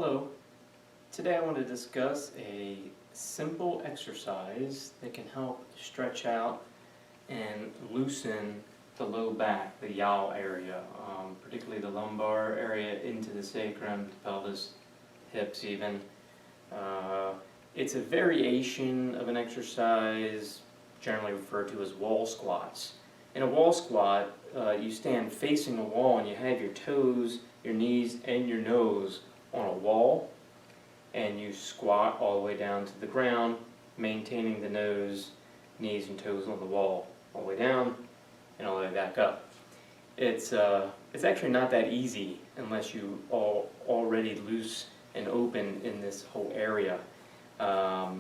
Hello. Today I want to discuss a simple exercise that can help stretch out and loosen the low back, the yaw area, particularly the lumbar area into the sacrum, the pelvis, hips even. It's a variation of an exercise generally referred to as wall squats. In a wall squat, you stand facing a wall and you have your toes, your knees, and your nose on a wall, and you squat all the way down to the ground, maintaining the nose, knees, and toes on the wall, all the way down and all the way back up. It's actually not that easy unless you are already loose and open in this whole area. What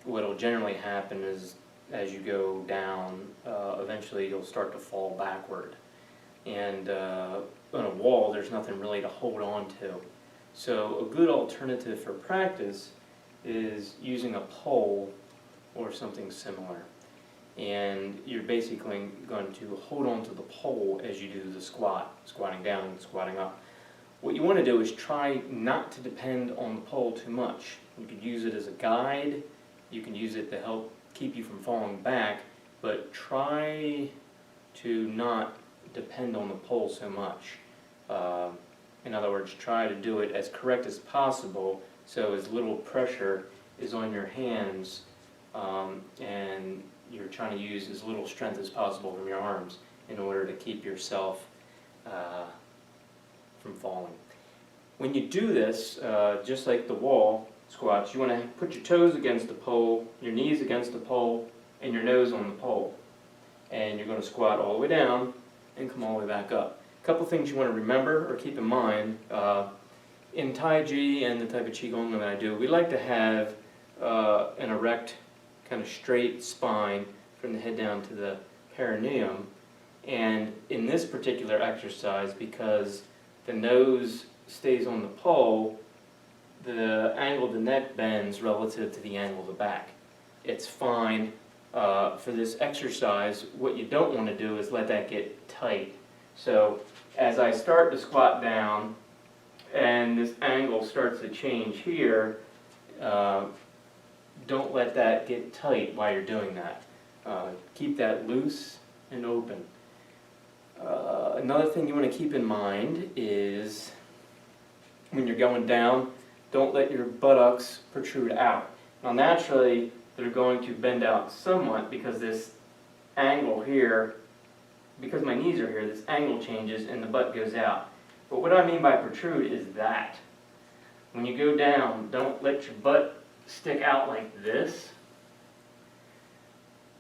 will generally happen is as you go down, eventually you'll start to fall backward. And on a wall, there's nothing really to hold on to. So a good alternative for practice is using a pole or something similar. And you're basically going to hold on to the pole as you do the squatting down and squatting up. What you want to do is try not to depend on the pole too much. You could use it as a guide, you can use it to help keep you from falling back, but try to not depend on the pole so much. In other words, try to do it as correct as possible so as little pressure is on your hands, and you're trying to use as little strength as possible from your arms in order to keep yourself from falling. When you do this, just like the wall squats, you want to put your toes against the pole, your knees against the pole, and your nose on the pole. And you're going to squat all the way down and come all the way back up. A couple things you want to remember or keep in mind. In Tai Chi and the type of Qigong that I do, we like to have an erect, kind of straight spine from the head down to the perineum. And in this particular exercise, because the nose stays on the pole, the angle of the neck bends relative to the angle of the back. It's fine. For this exercise, what you don't want to do is let that get tight. So as I start to squat down and this angle starts to change here, don't let that get tight while you're doing that. Keep that loose and open. Another thing you want to keep in mind is when you're going down, don't let your buttocks protrude out. Now naturally, they're going to bend out somewhat because this angle here, because my knees are here, this angle changes and the butt goes out. But what I mean by protrude is that. When you go down, don't let your butt stick out like this.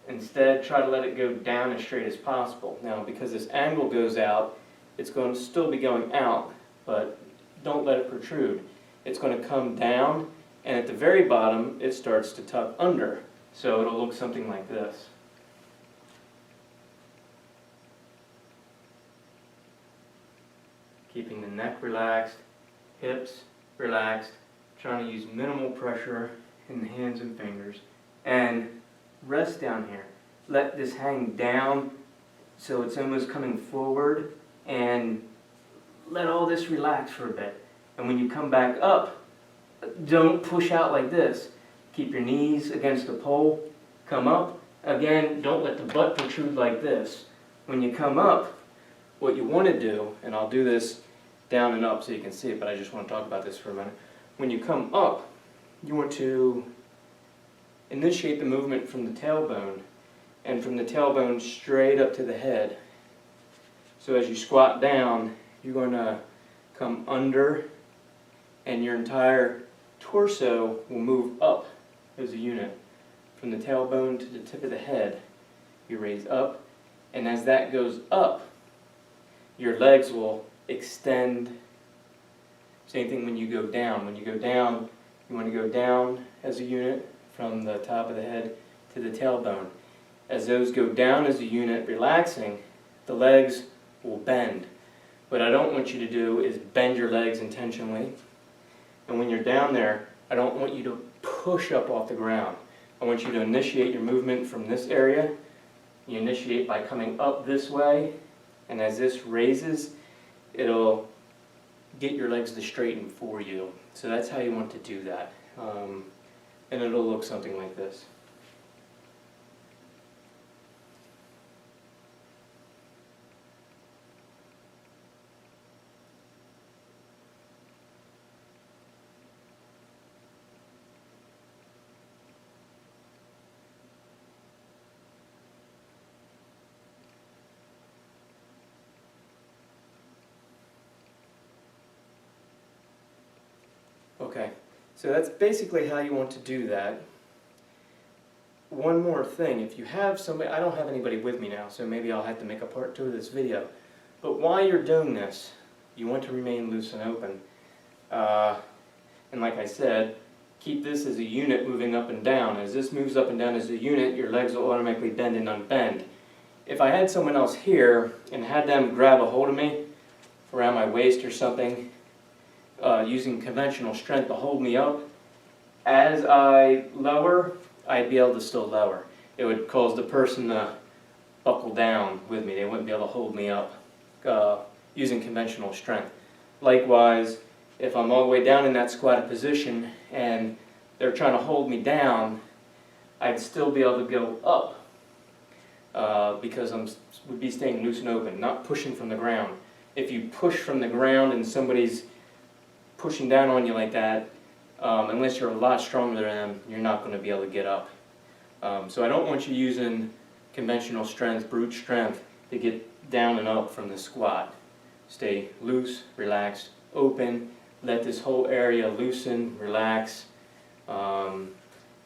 Instead, try to let it go down as straight as possible. Now, because this angle goes out, it's going to still be going out, but don't let it protrude. It's going to come down, and at the very bottom, it starts to tuck under. So it'll look something like this. Keeping the neck relaxed, hips relaxed, trying to use minimal pressure in the hands and fingers. And rest down here. Let this hang down so it's almost coming forward, and let all this relax for a bit. And when you come back up, don't push out like this. Keep your knees against the pole. Come up. Again, don't let the butt protrude like this. When you come up, what you want to do, and I'll do this down and up so you can see it, but I just want to talk about this for a minute. When you come up, you want to initiate the movement from the tailbone, and from the tailbone straight up to the head. So as you squat down, you're going to come under, and your entire torso will move up as a unit. From the tailbone to the tip of the head, you raise up, and as that goes up, your legs will extend. Same thing when you go down. When you go down, you want to go down as a unit from the top of the head to the tailbone. As those go down as a unit, relaxing, the legs will bend. What I don't want you to do is bend your legs intentionally. And when you're down there, I don't want you to push up off the ground. I want you to initiate your movement from this area. You initiate by coming up this way, and as this raises, it'll get your legs to straighten for you. So that's how you want to do that. And it'll look something like this. Okay, so that's basically how you want to do that. One more thing, if you have somebody, I don't have anybody with me now, so maybe I'll have to make a part 2 of this video. But while you're doing this, you want to remain loose and open. And like I said, keep this as a unit moving up and down. As this moves up and down as a unit, your legs will automatically bend and unbend. If I had someone else here and had them grab a hold of me around my waist or something, using conventional strength to hold me up, as I lower, I'd be able to still lower. It would cause the person to buckle down with me. They wouldn't be able to hold me up using conventional strength. Likewise, if I'm all the way down in that squatted position and they're trying to hold me down, I'd still be able to go up because I would be staying loose and open, not pushing from the ground. If you push from the ground and somebody's pushing down on you like that, unless you're a lot stronger than them, you're not going to be able to get up. So I don't want you using conventional strength, brute strength, to get down and up from the squat. Stay loose, relaxed, open, let this whole area loosen, relax, and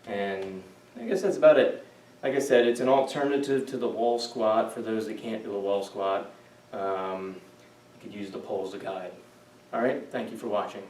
I guess that's about it. Like I said, it's an alternative to the wall squat for those that can't do a wall squat. You could use the poles to guide. Alright, thank you for watching.